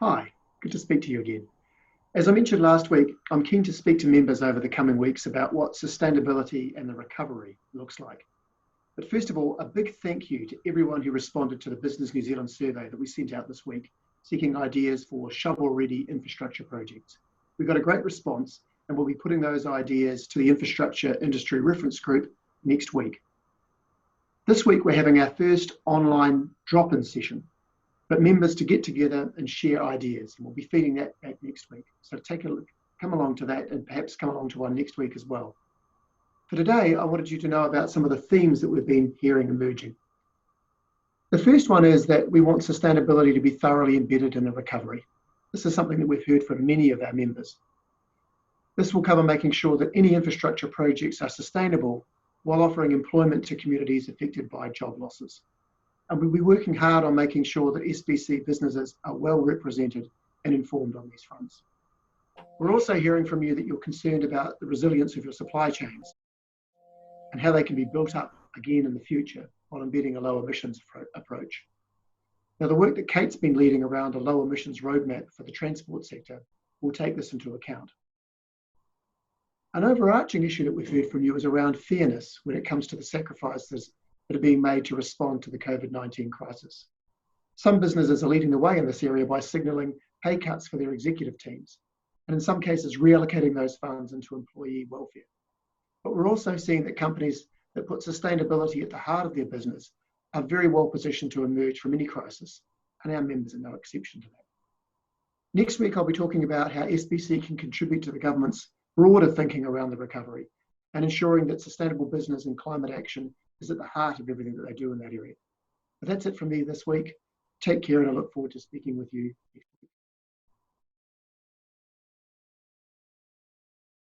Hi, good to speak to you again. As I mentioned last week, I'm keen to speak to members over the coming weeks about what sustainability and the recovery looks like. But first of all, a big thank you to everyone who responded to the Business New Zealand survey that we sent out this week, seeking ideas for shovel-ready infrastructure projects. We got a great response, and we'll be putting those ideas to the Infrastructure Industry Reference Group next week. This week, we're having our first online drop-in session, but members to get together and share ideas. And we'll be feeding that back next week. So take a look, come along to that, and perhaps come along to one next week as well. For today, I wanted you to know about some of the themes that we've been hearing emerging. The first one is that we want sustainability to be thoroughly embedded in the recovery. This is something that we've heard from many of our members. This will cover making sure that any infrastructure projects are sustainable while offering employment to communities affected by job losses. And we'll be working hard on making sure that SBC businesses are well represented and informed on these fronts. We're also hearing from you that you're concerned about the resilience of your supply chains and how they can be built up again in the future while embedding a low emissions approach. Now, the work that Kate's been leading around a low emissions roadmap for the transport sector will take this into account. An overarching issue that we've heard from you is around fairness when it comes to the sacrifices that are being made to respond to the COVID-19 crisis. Some businesses are leading the way in this area by signalling pay cuts for their executive teams, and in some cases reallocating those funds into employee welfare. But we're also seeing that companies that put sustainability at the heart of their business are very well positioned to emerge from any crisis, and our members are no exception to that. Next week, I'll be talking about how SBC can contribute to the government's broader thinking around the recovery and ensuring that sustainable business and climate action is at the heart of everything that they do in that area. But that's it from me this week. Take care, and I look forward to speaking with you next week.